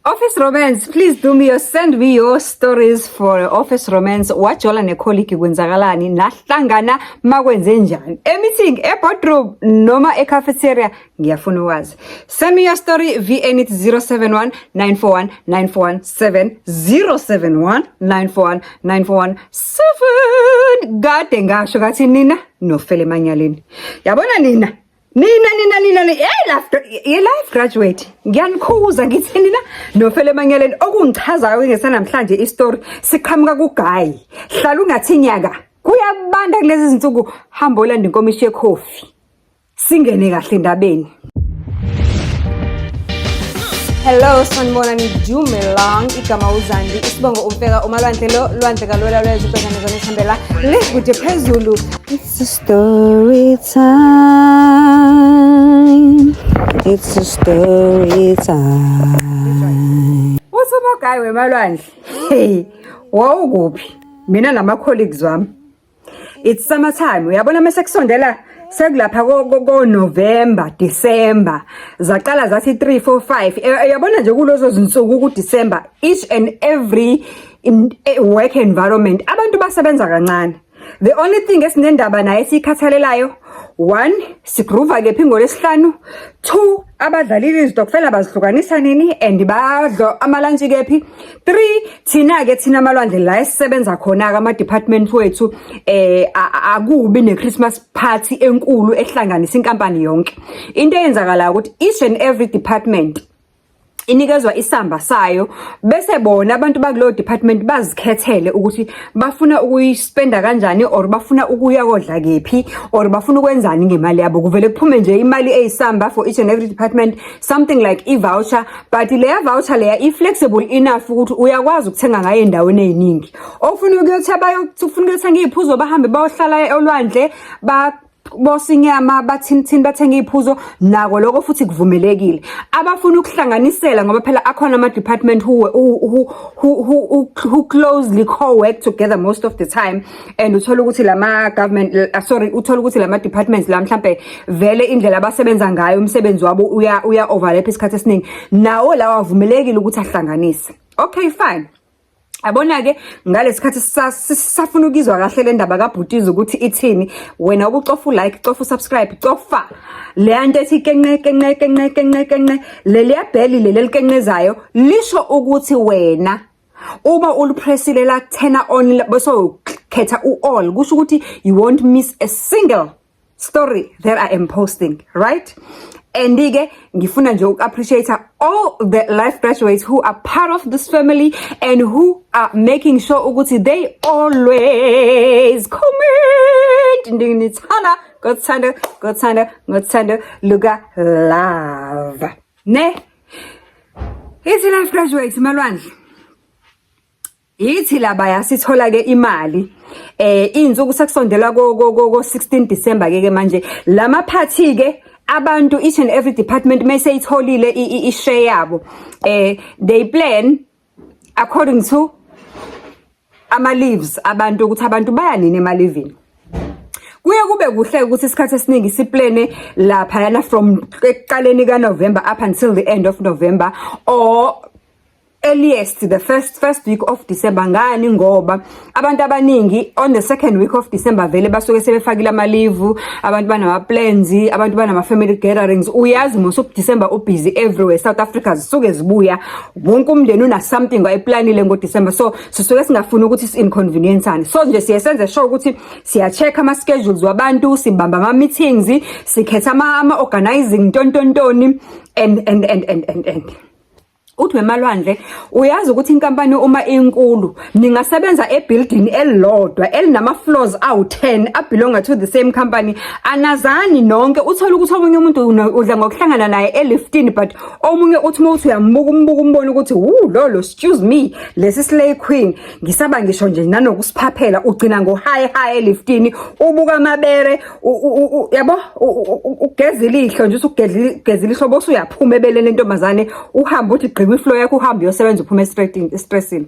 Office romance, please send me your stories for office romance. Wajola necolleague kwenzakalani nahlangana makwenze njani. Meeting, boardroom noma cafeteria ngiyafuna ukwazi. Send me your story VN it 071 941 941 071 941 941 Gade ngasho kathi nina nofele emanyaleni. Yabona nina life graduate ngiyanikhuza ngithi nina nofele emanyaleni okungichazayo ngesanamhlanje istory siqhamuka kuGayi hlala ungathi nyaka kuyabanda kulezi zinsuku hamba olanda inkomishi yecoffee singene kahle endabeni. Hello sanibonani Dumelang igama uZandi isibongo umfeka umalwandle lo lwandle kalwela lwezibhekane zona ihambela lekude phezulu. It's a story time. It's a story time. What's up guy wemalwandle? Hey, wawukuphi? Mina nama colleagues wami. It's summertime. Uyabona mase kusondela sekulapha ko November, December. Zaqala zathi 3 4 5. Yabona nje kulozo zinsuku ku December each and every work environment abantu basebenza kancane. The only thing esinendaba naye sikhathalelayo 1 sigroova ke phingo lesihlanu 2 abadlalili izitokfela bazihlukanisa nini and badlo amalunch kephi 3 thina ke thina amalwandle la esisebenza khona ka ama department wethu akubi ne Christmas party enkulu ehlanganisa inkampani yonke. Into eyenzakala ukuthi each and every department inikezwa isamba sayo bese bona abantu bakulo department bazikhethele ukuthi bafuna ukuyispenda kanjani or bafuna ukuya kodla kephi or bafuna ukwenzani ngemali yabo kuvele kuphume nje imali eyisamba for each and every department something like i-voucher but leya voucher leya i-flexible enough ukuthi uyakwazi ukuthenga ngayo endaweni eziningi ofuna ukuyothenga ukuthenga iziphuzo bahambe bayohlala olwandle bosinyama bathini bathenga iziphuzo nako lokho futhi kuvumelekile abafuna ukuhlanganisela ngoba phela akhona ama department who closely co-work together most of the time and uthola ukuthi lama government uthola ukuthi lama departments la mhlambe vele indlela abasebenza ngayo umsebenzi wabo uya overlap isikhathi esiningi nawo lawa avumelekile ukuthi ahlanganise. Okay fine. Abona ke ngalesikhathi sisafuna ukizwa kahle le ndaba kaBhutiza ukuthi ithini wena ubucofa like cofa subscribe cofa le nto ethi kenqe leli bell leli kenqezayo lisho ukuthi wena uma ulipressile la turn on bese khetha all kusho ukuthi you won't miss a single story that I am posting, right? And ke ngifuna nje appreciate all the life graduates who are part of this family and who are making sure ukuthi they always comment ndinithana ngothanda luka love ne ithi life graduates malwandle ithi laba yasithola ke imali inzuku sekusondela ko 16 December ke manje lama party ke abantu each and every department mayse itholile ishare yabo they plan according to ama leaves abantu ukuthi abantu baya nini ema leaving kuye kube kuhle ukuthi isikhathi esiningi siplane lapha yana from eqaleni ka November up until the end of November or earliest the first week of December ngani ngoba abantu abaningi on the second week of December vele basuke sebefakile ama leave abantu banama plans abantu banama family gatherings uyazi most of December busy everywhere South Africa zisuke zibuya wonke umndeni una something ayiplanile ngo December so sisuke singafuni ukuthi is inconvenience so nje siyasenza sure ukuthi siya check ama schedules wabantu sibamba ama meetings sikhetha ama organizing tontontoni and uthi wemalwandle uyazi ukuthi inkampani uma inkulu ningasebenza ebuilding elilodwa elinama floors awu10 abelonga to the same company anazani nonke uthola ukuthi omunye umuntu udla ngokuhlangana naye e15 but omunye uthi mawuthi uyambuka umbona ukuthi lolo excuse me lesi slay queen ngisaba ngisho nje nanokusiphaphela ugcina ngo high e15 ubuka amabere yabo ugezile ihlo nje usugezile ihlo bosu uyaphuma ebeleni intombazane uhamba uthi kwi-flow yakho uhamba uyosebenza uphume stressini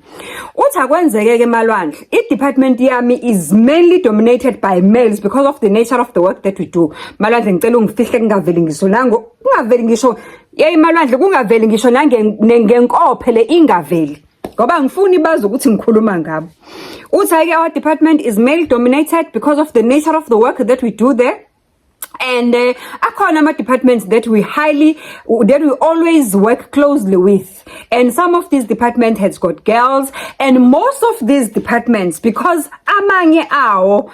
uthi akwenzeke ke malwandle i-department yami is mainly dominated by males because of the nature of the work that we do malwandle ngicela ungifihle ngingaveli ngisho nango ungaveli ngisho Malwandle kungaveli ngisho ngenkophe le ingaveli ngoba ngifuni bazi ukuthi ngikhuluma ngabo. Uthi our department is male dominated because of the nature of the work that we do there. And akhona ama departments that we always work closely with, and some of these departments has got girls, and most of these departments, because amanye awo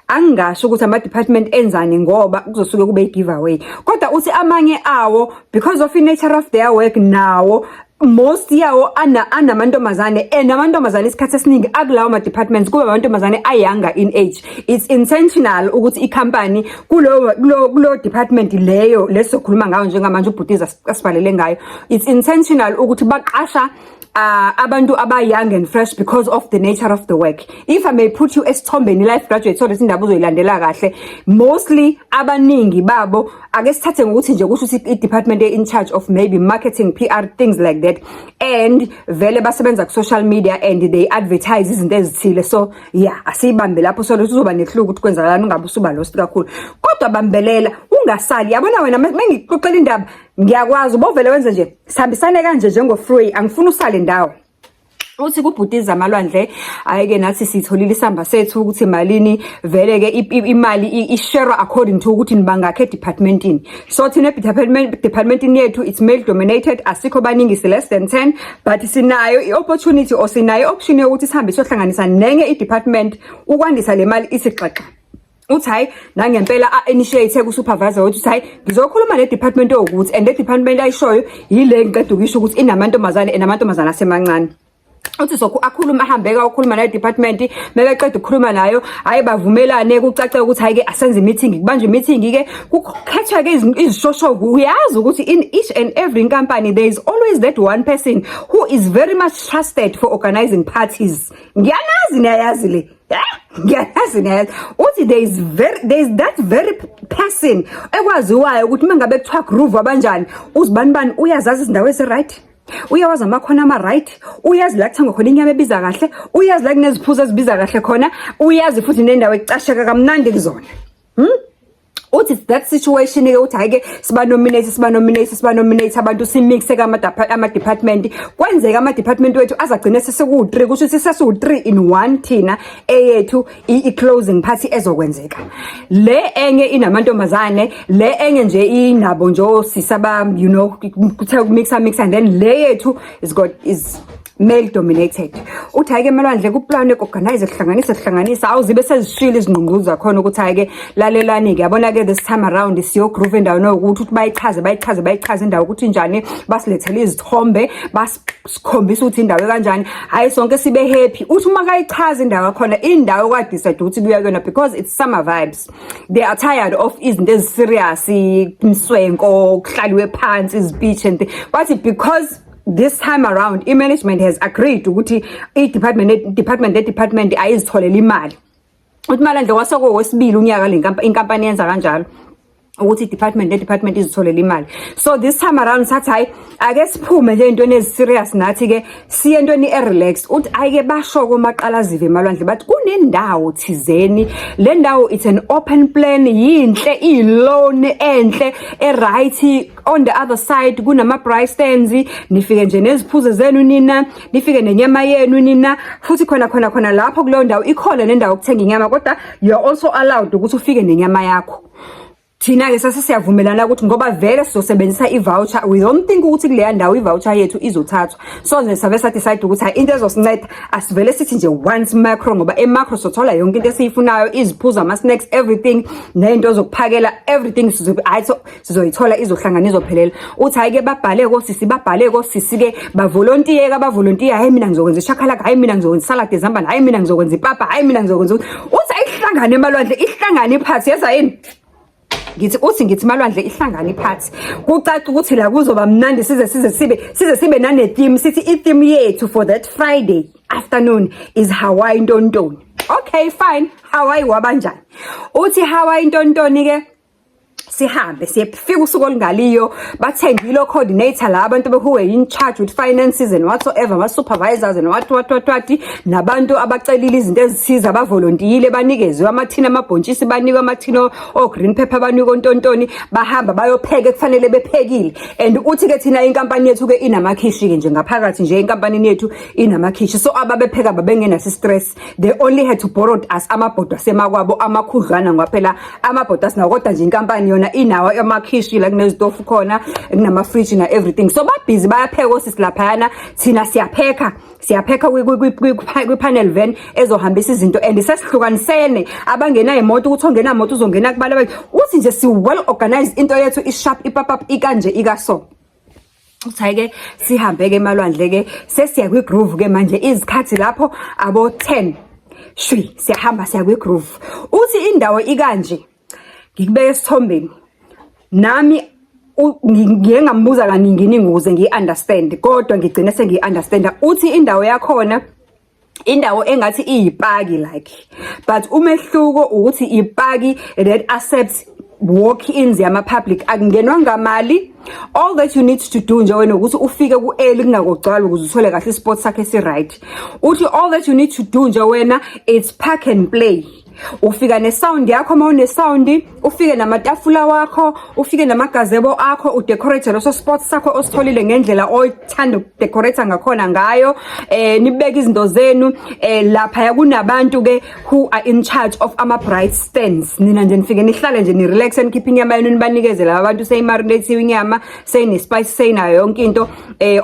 angasho ukuthi ama department enzani ngoba kuzosuke kube giveaway, kodwa uthi amanye awo because of the nature of their work nawo most yawo anamantombazane, and amantombazane isikhathi esiningi akulawo ma departments kuba amantombazane younger in age. It's intentional ukuthi i-company kulo department leyo lesokhuluma ngayo njengamanje uBhutiza asibhalele ngayo, it's intentional ukuthi baqasha abantu young and fresh because of the nature of the work. If I may put you esithombeni life graduate so that indaba uzoyilandela kahle, mostly abaningi babo ake sithathe ngokuthi nje kusho ukuthi i-department in charge of maybe marketing, PR, things like that, and vele basebenza ku social media and they advertise izinto ezithile. So yeah, asiyibambe lapho so ukuthi uzoba nehluku ukuthi kwenzakalani ungabe usuba lost kakhulu, kodwa bambelela ungasali. Yabona wena mengikuxoxela indaba ngiyakwazi ubovele wenze nje sihambisane kanje njengo free, angifuni usale ndawo. Uthi kuBhutiza Malwandle ayeke nathi sitholile isamba sethu ukuthi malini vele ke imali ishare according to ukuthi nibangakhe departmentini. So thina departmentini yethu it's male dominated, asikho baningi si less than 10, but sinayo i-opportunity or sinayo option yokuthi sihambe sohlanganisa nenye i-department ukwandisa le mali isixaxa. Uthi hayi nangempela initiate ku supervisor wethu uthi hayi ngizokhuluma ne department ukuthi, and le department ayishoyo yile ngiqeda ukisho ukuthi inamantombazane asemancane. Uthi akhuluma ahambeka ukukhuluma nayo department, mebeqeda ukukhuluma nayo hayi bavumelane kucace ukuthi hayi ke asenze meeting, kubanje meeting ke kukhethwa ke izishosho. Uyazi ukuthi in each and every company there is always that one person who is very much trusted for organizing parties. Ngiyanazi nayazi le uthi there is that very person ekwaziwayo ukuthi mangabe kuthiwa groove abanjani uzibani uyazazi izindawo ezi right, uyawazi amakhona ama right, uyazi la kuthanga khona inyama ebiza kahle, uyazi la kuneziphuzo ezibiza kahle khona, uyazi futhi nendawo ecasheka kamnandi kuzona. Uthi that situation ke uthi hayi ke siba nominate abantu simixe ama department, kwenzeka ama department wethu azagcina seseku3 kusho ukuthi sesu3 in 1 thina eyethu i-closing party ezokwenzeka. Le enye inamantombazane, le enye nje inabo nje osisaba kuthe ukumixa and then le yethu is male dominated. Uthi hayi ke Malwandle kuplan organize kuhlanganisa awuzibe sezishila izingqungquzo zakhona ukuthi hayi ke lalelani ke yabona ke this time around siyo groove endawo nokuthi bayichaze indawo ukuthi njani, basilethele izithombe basikhombisa ukuthi indawo kanjani, hayi sonke sibe happy. Uthi uma kayichaza indawo khona indawo kwa decide ukuthi kuya kuyona because it's summer vibes, they are tired of izinto eziserious, imswenko kuhlaliwe phansi izbeach and but because this time around i-management has agreed ukuthi i-department ayizitholela imali. Uthi Malwandle wasoko wesibili unyaka le inkampani yenza kanjalo ukuthi department izitholela imali. So this time around sathi hayi ake siphume nje into eziserious nathi ke siye into relaxed. Uthi ayike bashoko maqalazive Malwandle bathi kunendawo thizeni, le ndawo it's an open plan, yinhle i-loan enhle right, on the other side kunama price stands, nifike nje neziphuzo zenu nina, nifike nenyama yenu nina, futhi khona lapho kulo ndawo ikhona nendawo ukuthenga inyama, kodwa you are also allowed ukuthi ufike nenyama yakho. Thina ke sasiyavumelana ukuthi ngoba vele sizosebenzisa i-voucher, we don't think ukuthi kuleya ndawo i-voucher yethu izothathwa. So nje sabe decide ukuthi hayi into ezosinceda asivele sithi nje once macro, ngoba eMacro sothola yonke into esiyifunayo, iziphuzo ama snacks, everything, nento zokuphakela, everything sizoyithola izohlangana izophelela. Uthi hayi ke babhale kosisi ke bavolontier, hayi mina ngizokwenza ishakalaka, hayi mina ngizokwenza salad ezambane, hayi mina ngizokwenza ipapa, hayi mina ngizokwenza. Uthi ayihlangane Malwandle, ihlangane iphathi yeza yini ngithi Malwandle ihlangane iphathi kucaca ukuthi la kuzoba mnandi size sibe nane theme, sithi i-theme yethu for that Friday afternoon is Hawaii Ntontoni. Okay fine, Hawaii wabanjani? Uthi Hawaii Ntontoni ke sihambe siyefika usuku olungaliyo bathengile coordinator la abantu who were in charge with finances and whatsoever ama supervisors and what nabantu abacelile izinto ezithiza abavolontiyile banikezwe amathina amabhontshisi banikwe amathina o green pepper banikwe ontontoni bahamba bayopheka kufanele bephekile and uthi ke thina inkampani yethu ke inamakhishi ke nje ngaphakathi nje inkampani yethu inamakhishi so ababepheka babengena stress they only had to borrow us amabhodo asemakwabo amakhudlwana ngaphela amabhodo asinawo kodwa nje inkampani yona inawo amakhishi la kunezitofu khona kunama fridge na everything so babhizi bayapheka osisi laphayana thina siyapheka kwi panel van ezohambisa izinto and sesihlukanisene abangena imoto ukuthi ongena imoto uzongena kubala uthi nje si well organized into yethu i-sharp ipop ikanje ikaso uthi ke sihambe ke emalwandle ke sesiya kwi groove ke manje izikhathi lapho abo 10 shwi siyahamba siya kwi groove uthi indawo ikanje ngikubeka esithombeni nami ngiye ngambuza kaningi ninguze ngiunderstand kodwa ngigcina sengiunderstand uthi indawo yakhona indawo engathi iyipaki like but umehluko ukuthi ipaki that accepts walk-ins yama public akungenwa ngamali all that you need to do nje wena ukuthi ufike ku early kunakugcwala ukuze uthole kahle ispot sakhe si right uthi all that you need to do nje wena it's park and play ufika ne sound yakho mawune sound ufike namatafula wakho ufike namagazebo akho udecorate loso spot sakho ositholile ngendlela othanda ukudecorate ngakhona ngayo nibeke izinto zenu lapha yakunabantu ke who are in charge of ama bright stands nina nje nifike nihlale nje ni relax and keeping inyama yenu nibanikeze laba bantu seyimarinate inyama seyine spice seyinayo yonke into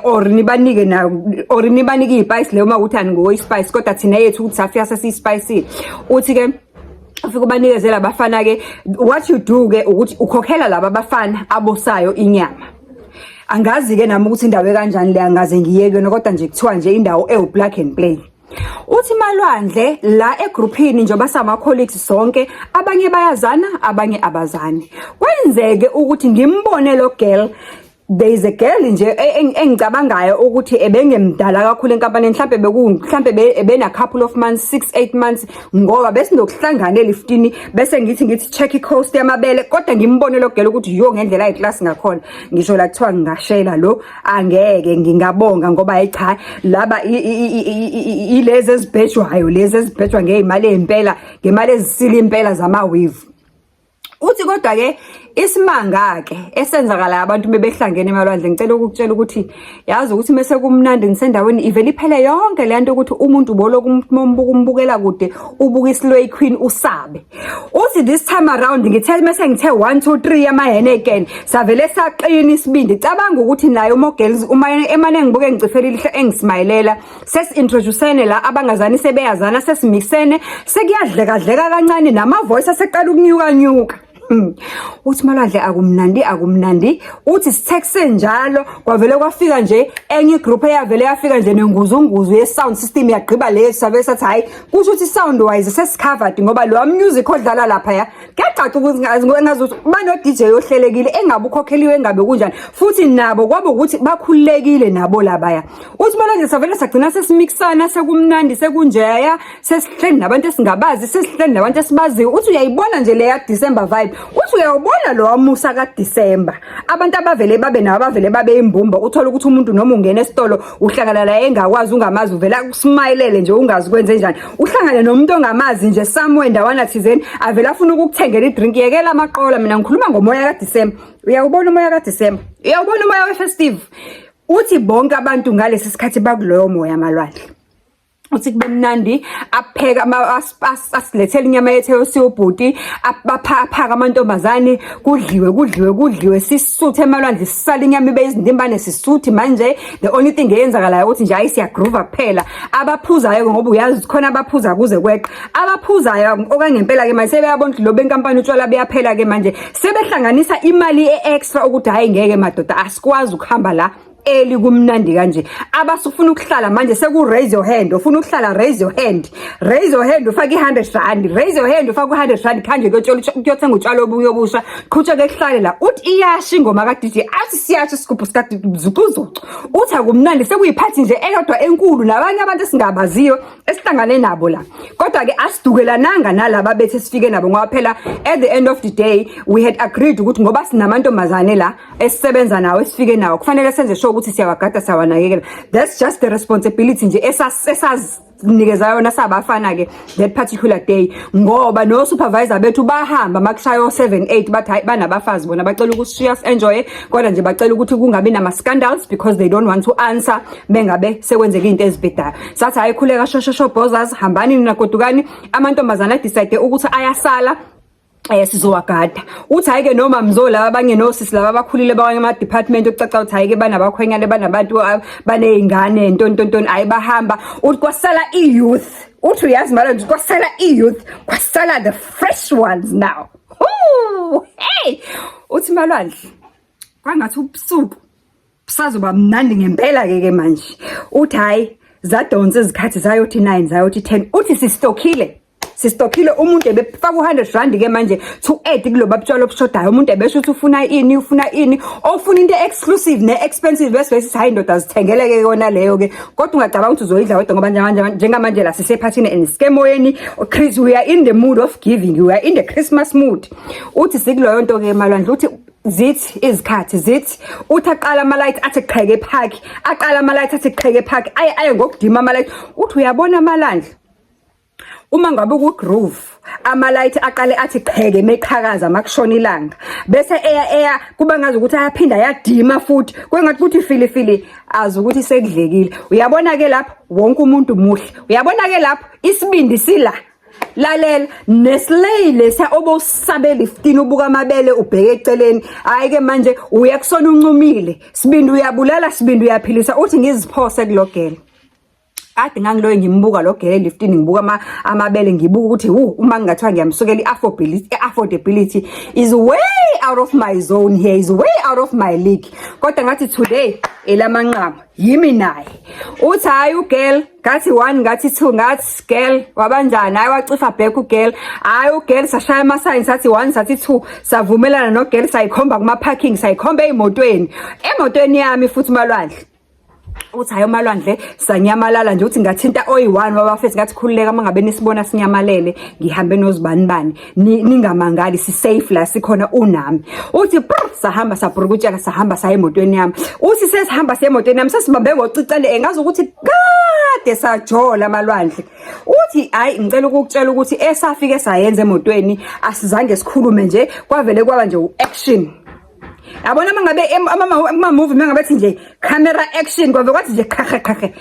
or nibanike na or nibanike ispice leyo makuthani ngo spice kodwa thina yethu ukuthi safika sesi spice uthi ke ufike ubanikezela abafana ke what you do ke ukuthi ukhokhela laba abafana abosayo inyama angazi ke nami ukuthi indawo kanjani le angaze ngiyeke kodwa nje kuthiwa nje indawo ewu black and play uthi malwandle la egroupini njoba sama colleagues sonke abanye bayazana abanye abazani kwenzeke ukuthi ngimbone lo girl there is a girl nje engicabangayo ukuthi ebengemdala kakhulu enkampani mhlambe ebena couple of months 6-8 months ngoba besinokuhlanganela 15 bese ngithi check i-coast yamabele kodwa ngimbone lo girl ukuthi yo ngendlela ayiclass ngakhona ngisho la kuthiwa ngingashela lo angeke ngingabonga ngoba cha laba ilezi ezibhejwayo ngeimali empela ngemali ezisile impela zama weave uthi kodwa ke isimanga ke esenzakala abantu bebehlangene emalwandle ngicela ukukutshela ukuthi yazi ukuthi mase kumnandi ngisendaweni ivele iphele yonke le nto ukuthi umuntu uboloku umbukela kude ubuka iSlow Queen usabe uthi this time around ngithe mase ngithe 1 2 3 ama Heineken savele saqina isibindi cabanga ukuthi nayo umo girls uma emane ngibuke ngicifela engismayilela sesintroducene la abangazani sebeyazana sesimixene sekuyadleka kancane nama voice aseqala ukunyuka uthi malwandle akumnandi uthi sithekse njalo kwavele kwafika nje enye group eyavele yafika nje nenguzunguzu ye sound system yagqiba le sabe sathi hayi kusho ukuthi sound wise sesicovered ngoba lo music odlala lapha ya kuyacaca ukuthi ngazuthi bano DJ ohlelekile engabe ukhokheliwe engabe kunjani futhi nabo kwabo ukuthi bakhululekile nabo labaya uthi malwandle savele sagcina sesimixana sekumnandi sekunjeya sesihleli nabantu esingabazi sesihleli nabantu esibaziyo uthi uyayibona nje le ya December vibe uthi uyawubona lo wamusa ka December abantu abavele babe imbumba uthola ukuthi umuntu noma ungena esitolo uhlangana naye engakwazi ungamazi uvela ukusmilele nje ungazi kwenze njani uhlangana nomuntu ongamazi nje somewhere ndawana thizeni avela afuna ukukuthengela idrink yekela amaqola mina ngikhuluma ngomoya ka December uyawubona umoya ka December uyawubona umoya we-festive uthi bonke abantu ngalesi sikhathi bakuloyo moya malwandle uthi kube mnandi apheka asilethela inyama yethu yosiyobhuti abaphaka amantombazane kudliwe sisuthe emalwandle sisala inyama ibe izindimbane sisuthi manje the only thing eyenzakalayo ukuthi nje ayisiya groove kuphela abaphuzayo ngoba uyazi khona abaphuza kuze kweqa abaphuzayo okangempela ke manje sebeyabona lo benkampani utshwala beyaphela ke manje sebehlanganisa imali extra ukuthi hayi ngeke madoda asikwazi ukuhamba la early kumnandi kanje abasufuna ukuhlala manje seku raise your hand ufuna ukuhlala raise your hand ufake i100 raise your hand ufake u100 kanje kuyothenga utshalo obuyobusha qhutsheke kuhlale la uthi iyasha ingoma ka DJ athi siyasha isigubhu sikade zukuzo uthi akumnandi sekuyiphathi nje eyodwa enkulu nabanye abantu esingabaziyo esihlangane nabo la kodwa ke asidukelananga nalabo bethe sifike nabo ngoba phela at the end of the day we had agreed ukuthi ngoba sinamantombazane la esisebenza nawo esifike nawo kufanele senze sure ukuthi siyawagada sawanakekela that's just the responsibility nje esasinikeza yona sabafana ke that particular day ngoba no supervisor bethu bahamba makushayo 7-8 bathi hayi banabafazi bona bacela ukushiya enjoy kodwa nje bacela ukuthi kungabi nama scandals because they don't want to answer bengabe sekwenzeka into ezibhedayo sathi ayikhuleka shosho bozas hambani nagodukani amantombazana decide ukuthi ayasala sizowagada uthi hayike noma mzola abanye nosisi laba abakhulile bawanye ama department ocaca uthi hayike banabakhwenyane banabantu banezingane ntontontoni ayibahamba uthi kwasala iyouth uthi uyazi manje nje kwasala iyouth kwasala the fresh ones now hey uthi malwandle kwangathi ubusuku busazoba mnandi ngempela ke manje uthi hayi zadonse izikhathi zayothi 9 zayothi 10 uthi sistokile umuntu ebefaka u100 ke manje to add kuloba butshalo obushodayo umuntu ebesho ukuthi ufuna ini ofuna into exclusive ne expensive bese hayi indoda azithengeleke yona leyo ke kodwa ungacabanga ukuthi uzoyidla wedwa ngoba njengamanje la sisephathini and skemoyeni Chris we are in the mood of giving we are in the Christmas mood uthi sikuloyo nto ke malwandle uthi zithi izikhathi zithi uthi aqala ama light athi qheke park aye ngokudima ama light uthi uyabona amalandla uma ngabe ku groove ama light aqale athi qheke meqhakaza makushona ilanga bese eya kuba ngazi ukuthi ayaphinda yadima futhi kwengathi ukuthi fili azi ukuthi sekudlekile uyabona ke lapho wonke umuntu muhle uyabona ke lapho isibindi sila lalela neslay lesa obosabela 15 ubuka amabele ubheke eceleni hayi ke manje uyakusona uncumile sibindi uyabulala sibindi uyaphilisa uthi ngiziphose kulogela ade ngangiloyo ngimbuka lo gele lifting ngibuka amabele ngibuka ukuthi uma ngingathiwa ngiyamsukela affordability is way out of my zone here is way out of my league kodwa ngathi today elamanqama yimi naye uthi hayi ugirl ngathi 1 ngathi 2 ngathi girl wabanjani hayi wacifa back ugirl hayi ugirl sashaya ama signs sathi 1 sathi 2 savumelana no girl sayikhomba kuma parking sayikhomba emotweni yami futhi malwandle uthi hayo malwandle sanyamalala nje uthi ngathinta oyi1 wabafethu ngathi khululeka mangabe nisibona sinyamalele ngihambe nozibani ningamangali si safe la sikhona unami uthi sahamba sabrukutshaka sahamba saye emotweni yami uthi sesihamba siye emotweni yami sesibambe ngocicele engazi ukuthi kade sajola malwandle uthi hayi ngicela ukukutshela ukuthi esafike sayenza emotweni asizange sikhulume nje kwavele kwaba nje uaction yabona mangabe ama movie mangabe nje camera action kwave kwathi nje khakhe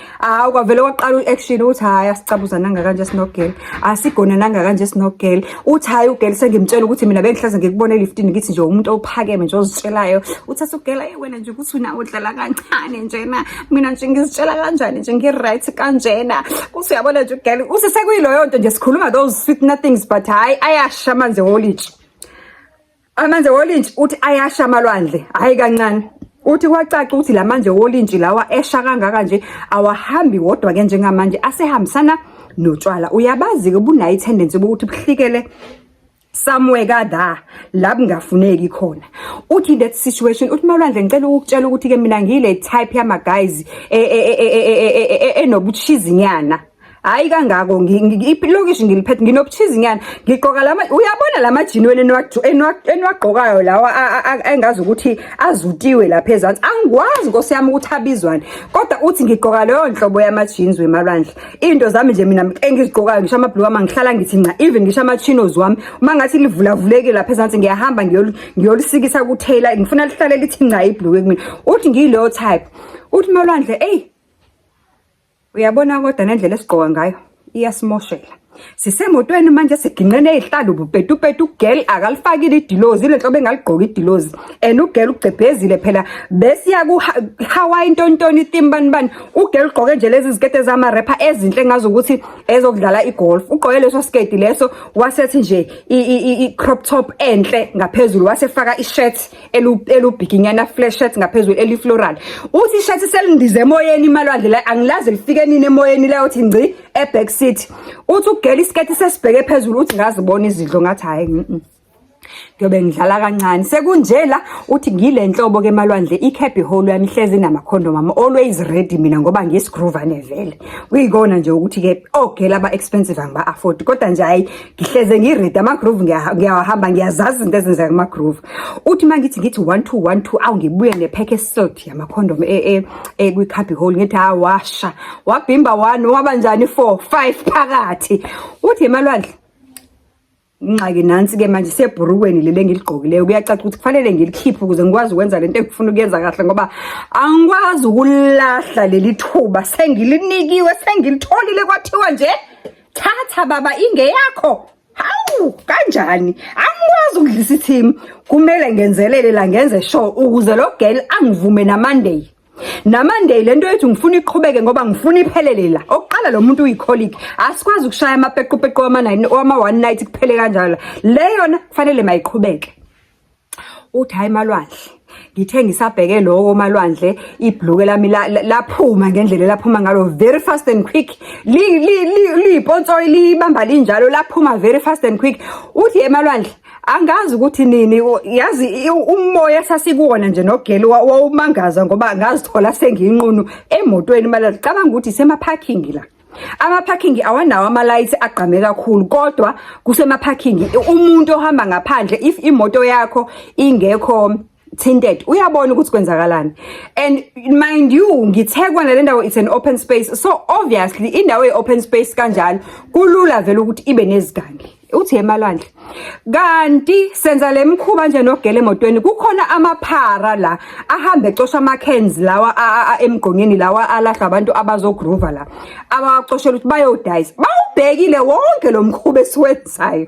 kwavele kwaqala uaction uthi hayi asicabuza nanga kanje sinogel asigona nanga kanje sinogel uthi hayi ugel sengimtshela ukuthi mina bengihlaza ngikubone liftini ngithi nje umuntu ophakeme nje ozitshelayo uthi asugela wena nje ukuthi una udlala kancane njena mina nje ngizitshela kanjani nje ngiright kanjena kuthi uyabona nje ugel uthi sekuyiloyo nto nje sikhuluma those sweet nothings but hayi ayasha manje wolitshi amanze wolintshi uthi ayasha amalwandle hayi kancane uthi kwacaca ukuthi lamanje wolintshi lawa esha kangaka nje awahambi wodwa ke njengamanje asehambisana notshwala uyabazi ke bunayi tendency ukuthi buhlikele somewhere kada la kungafuneki khona uthi that situation uthi malwandle ngicela ukutshela ukuthi ke mina ngile type yama guys enobuchizinyana hayi kangako ilokishi ngiliphethe nginobuchizinyana ngiqoka uyabona lamajinweni enwagqokayo lawa engazi ukuthi azutiwe lapha ezantsi angikwazi Nkosi yami ukuthi abizwane kodwa uthi ngiqoka leyo nhlobo yamajinzi wemalwandle into zami nje mina engiziqokayo ngisho amabhlu wami ngihlala ngithi nca even ngisho amachinos wami uma ngathi livula-vulekile lapha ezantsi ngiyahamba ngiyolisikisa kuTaylor ngifuna lihlale lithi nca ibhlu kumina uthi ngiyileyo type uthi malwandle uyabona kodwa nendlela esigqoka ngayo iyasimoshela. Sisemotweni manje siginqene ezihlalo ubupetu girl akalifakile idilozi lenhlobo engaligqoka idilozi and ugirl ugcebhezile phela besiya ku Hawaii ntontoni timbani ugirl ugqoke nje lezi zikete zama rapper ezinhle ngazo ukuthi ezokudlala igolf ugqoke leso skate leso wasethi nje i crop top enhle ngaphezulu wasefaka ishirt elubhikinyana flash shirt ngaphezulu elifloral uthi ishirt selindize emoyeni imalwandle la angilazi lifike nini emoyeni la uthi ngci eback seat uthi ugirl isiketi sesibheke phezulu uthi ngazibona izidlo ngathi hayi kuyobe ngidlala kancane sekunje la uthi ngilenhlobo ke emalwandle iCappy Hole yami ihlezi namakhondom ami always ready mina ngoba ngiyisigroove nevele uyikona nje ukuthi ke okay laba expensive angiba afford kodwa nje hayi ngihleze ngiready amagroove ngiyahamba ngiyazazi izinto ezenzeka kumagroove uthi mangithi 1212 awu ngibuye nepack esalt yamakhondom kwiCappy Hole ngithi washa wabhimba 1 wabanjani 4 5 phakathi uthi emalwandle ngxaki nansi ke manje sebhurukweni lele ngiligqokileyo kuyacaca ukuthi kufanele ngilikhiphe ukuze ngikwazi ukwenza lento engifuna ukuyenza kahle ngoba angikwazi ukulahla leli thuba sengilinikiwe sengilitholile kwathiwa nje thatha baba ingeyakho hawu kanjani angikwazi ukudlisa team kumele ngenzelele la ngenze show ukuze lo girl angivume naMonday lento yethu ngifuna iqhubeke ngoba ngifuna iphelele la oqala lo muntu uyicolleague asikwazi ukushaya amapeqopeqo wama one night kuphele kanjalo le yona kufanele mayiqhubeke uthi hayi malwandle ngithe ngisabheke lokho malwandle ibhluke lami laphuma ngendlela laphuma ngalo very fast and quick lipontsho libamba linjalo laphuma very fast and quick uthi emalwandle angazi ukuthi nini yazi umoya sasikuwona nje nogeli wawumangaza ngoba ngazithola sengiyinqunu emotweni malwandle cabanga ukuthi semaparking la ama-parking awanawo ama-lights agqame kakhulu kodwa kusema-parking umuntu ohamba ngaphandle if imoto yakho ingekho tinted uyabona ukuthi kwenzakalani and mind you ngithekwa nale ndawo it's an open space so obviously indawo ye-open space kanjalo kulula vele ukuthi ibe nezigangi uthi emalwandle kanti senza lemkhuba nje nogele emotweni kukhona amaphara la ahambe ecosha ama-cans lawa emgqonyeni lawa alahla abantu abazogroova la abacoshela ukuthi bayodayisa bawubhekile wonke lo mkhuba esiwenzayo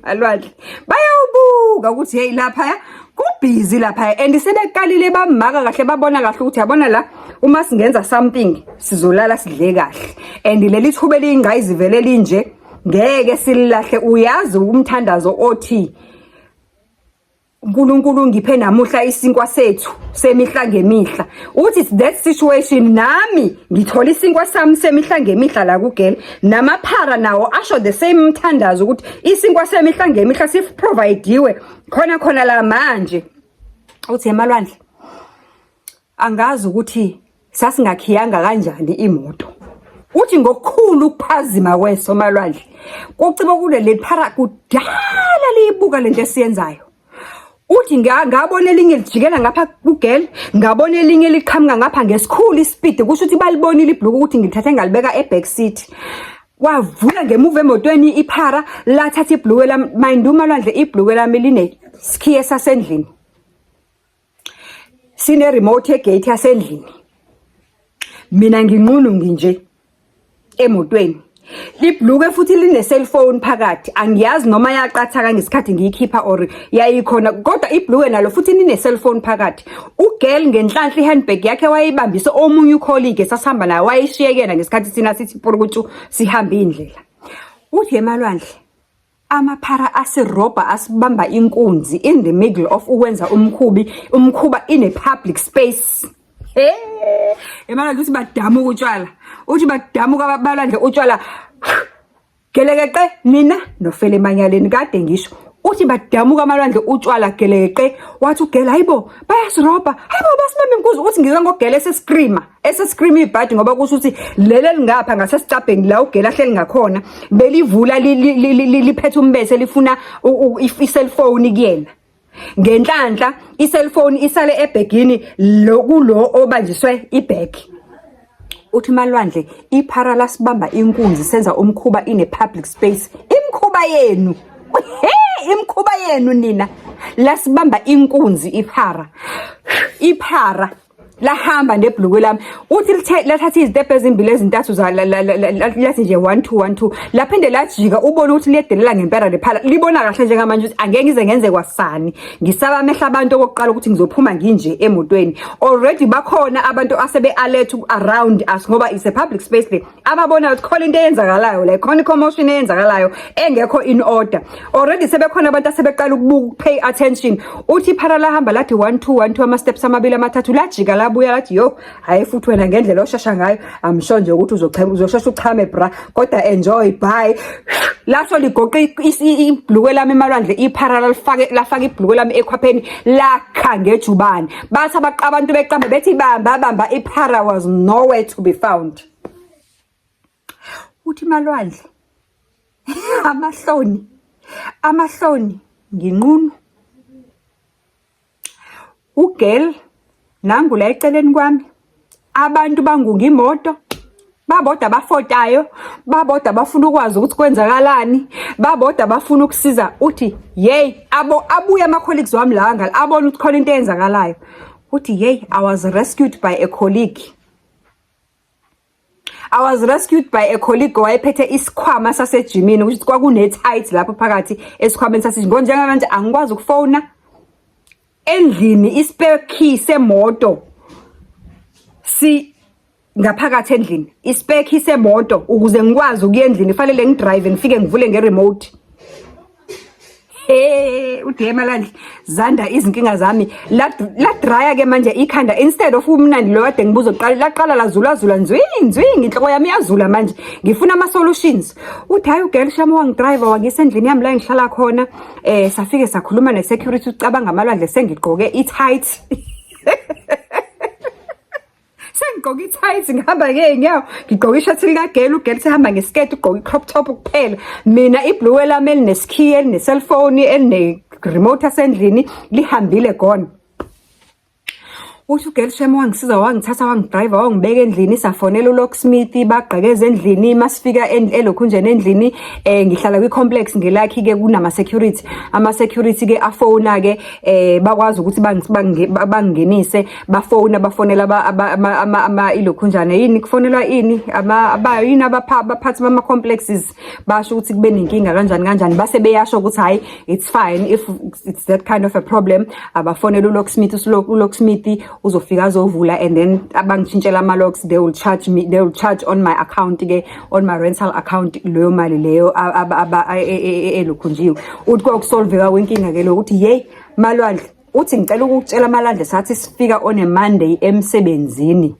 malwandle bayawubuka ukuthi hey lapha kubhizi lapha and sebeqalile bamaka kahle babona kahle ukuthi yabona la uma singenza something sizolala sidle kahle and leli thuba elingayizivele linje ngeke silahle uyazi umthandazo othi uNkulunkulu ngiphe namuhla isinkwa sethu semihla ngemihla uthi that situation nami ngithola isinkwa sami semihla ngemihla la kugela namaphara nawo asho the same umthandazo ukuthi isinkwa semihla ngemihla siprovidiwe khona la manje uthi emalwandle angazi ukuthi sasingakhiyanga kanjani imoto uthi ngokukhulu ukuphazima kweso malwandle kuciba kule lephara kudala liyibuka lento esiyenzayo uthi ngabona elinye lijikela ngapha kugel ngabona elinye liqhamuka ngapha ngesikhulu ispeed kusho ukuthi balibonile ibhluku ukuthi ngithathe ngalibeka eback seat wavula ngemuva emotweni iphara lathatha ibhluku lami mind umalwandle ibhluku lami line skhiye sasendlini sine remote egate yasendlini mina nginqunu nginje emotweni libhluke futhi line cellphone phakathi angiyazi noma yaqathaka ngesikhathi ngiyikhipha or yayikhona kodwa ibhluke nalo futhi line cellphone phakathi ugirl ngenhlanhla ihandbag yakhe wayibambise omunye ucolleague sasihamba naye wayishiyekena ngesikhathi sina sithi porukutshu sihamba indlela uthi emalwandle amaphara asiroba asibamba inkunzi in the middle of ukwenza umkhuba in a public space emala ukuthi badamu utshwala uthi badamu kabalandle utshwala gelekeqe mina nofele emanyaleni kade ngisho uthi badamu kamalwandle utshwala gelekeqe wathi ugela hayibo bayasiroba hayibo basimama inkuzi uthi ngike ngogela esescream ibhadi ngoba kusho ukuthi lele lingapha ngasesicabheni la ugela hleli ngakhona belivula liphethe umbese lifuna i-cellphone kuyena ngenhlanhla i-cellphone isale ebhegini lokulo obanjiswe ibag uthi malwandle iphara lasibamba inkunzi senza umkhuba in a public space imkhuba yenu nina lasibamba inkunzi iphara lahamba nebhlukwe lami uthi lathatha izitebhe ezimbili ezintathu lathi nje 1 2 1 2 laphinde lajika ubone ukuthi liyedelela ngempela lephala libona kahle njengamanje ukuthi angeke ngize ngenze kwasani ngisaba amehla abantu okokuqala ukuthi ngizophuma nginje emotweni already bakhona abantu asebe alert around us ngoba it's a public space le ababona ukuthi khona into eyenzakalayo la khona commotion eyenzakalayo engekho in order already sebekhona abantu asebeqala ukupay attention uthi iphara lahamba lathi 1 2 1 2 ama steps amabili amathathu lajika labuya lathi yo hayi futhi wena ngendlela oshasha ngayo amsho nje ukuthi uzoshasha uchame bra kodwa enjoy bye laso ligoqe ibhlukwe lami emalwandle iphara lafaka ibhlukwe lami ekhwapheni lakha ngejubane bathi abantu beqamba bethi bamba iphara was nowhere to be found uthi malwandle amahloni nginqunu ugel nangu la eceleni kwami abantu bangunga imoto baboda bafotayo baboda bafuna ukwazi ukuthi kwenzakalani baboda bafuna ukusiza uthi hey abuya ama colleagues wami la ngala abona ukuthi khona into eyenzakalayo uthi hey I was rescued by a colleague wayephethe isikhwama sasejimini ukuthi kwakune tight lapho phakathi esikhwameni sasiji njengamanje angikwazi ukufona endlini ispare key semoto ngaphakathi endlini ispare key semoto ukuze ngikwazi ukuya endlini fanele ngidrive ngifike ngivule ngeremote uthi Malandla zanda izinkinga zami la dryer ke manje ikhanda instead of umnandi lo kade ngibuzo laqala lazula nzwi inhloko yami yazula manje ngifuna ama solutions uthi hayi ugirl shami wangidriver wangisendlini yami la ngihlala khona safike sakhuluma ne security ucabanga amalwandle sengigqoke i-tight sengigqoke i-tight ngihamba ngenyawo ngigqoke i-shirt likagel ugel sehamba ngeskirt ugqoke i-crop top kuphela mina ibhlukwe lami elineskill eline-cellphone eline-remote asendlini lihambile gone uthi ugel shame wangisiza wangithatha wangidriver wangibeka endlini safonela ulocksmith bagqekeza endlini masifika elokhunjeni endlini ngihlala kwi-complex ngelakhi ke kunama security ama security ke afona ke bakwazi ukuthi bangingenise bafonela ama ilokhunjana yini kufonelwa ini abayini abaphathi bama complexes basho ukuthi kube nenkinga kanjani base beyasho ukuthi hayi it's fine if it's that kind of a problem abafonela ulocksmith uzofika azovula and then abangitshintshela ama locks they will charge on my account ke on my rental account leyo mali leyo elokhunjiwe uthi kokusolveka kwenkinga ke lo ukuthi hey Malwandle uthi ngicela ukutshela Malandla sathi sifika on a Monday emsebenzini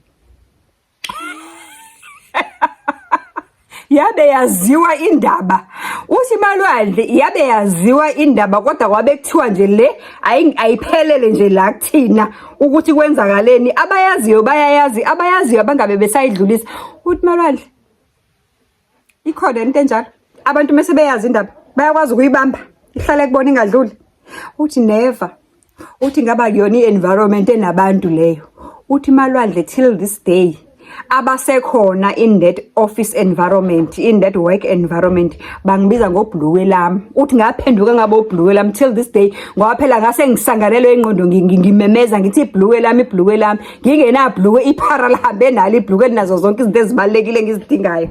yabe yaziwa indaba uthi Malwandle yabe yaziwa indaba kodwa kwabe kuthiwa nje le ayiphelele nje la kuthina ukuthi kwenzakaleni abayaziyo bayayazi abayaziyo abangabe besayidlulisa uthi Malwandle ikhona into enjalo abantu mase beyazi indaba bayakwazi ukuyibamba ihlale kubona ingadluli uthi never uthi ngaba kuyona i-environment enabantu leyo uthi Malwandle till this day abasekhona in that office environment in that work environment bangibiza ngobhlukwe lami uthi ngaphenduka ngabo obhlukwe lami till this day ngoba phela ngase ngisangalelwe ingqondo ngimemeza ngithi ibhlukwe lami ngingena bhlukwe iphara lahambe nalo ibhlukwe linazo zonke izinto ezibalekile ngizidingayo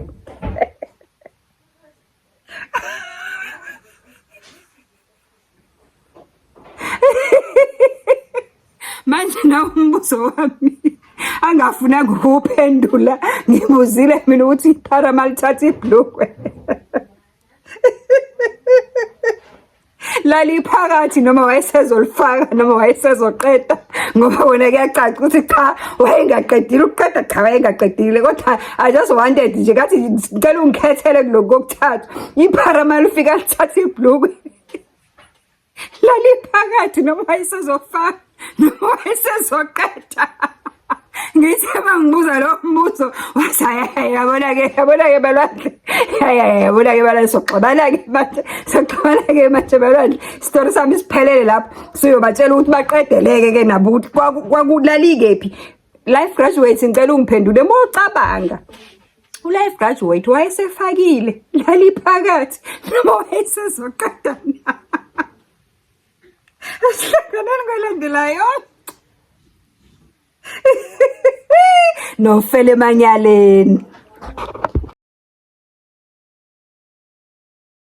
manje na umbuzo wami angafuna ukuphendula ngibuzile mina ukuthi iphara malithatha ibhlukwe lali phakathi noma wayesezolifaka noma wayesezoqeda ngoba wena kuyacaca ukuthi cha wayengaqedile ukuqeda cha wayengaqedile kodwa I just wanted nje ngathi ngicela ungikhethele kuloko kokuthatha iphara malifika lithatha ibhlukwe lali phakathi noma wayesezofaka noma wayesezoqeda ngithi bangibuza lo mbuzo wasaya yabona ke Malwandle yabona ke Malwandle soxabana ke manje Malwandle story sami siphelele lapho siyobatshela ukuthi baqedeleke ke nabo ukuthi kwakulali kephi life graduate ngicela ungiphendule mocabanga ulife graduate wayesefakile lali phakathi noma wayesezoqeda asihlangana ngolandelayo nofele emanyaleni.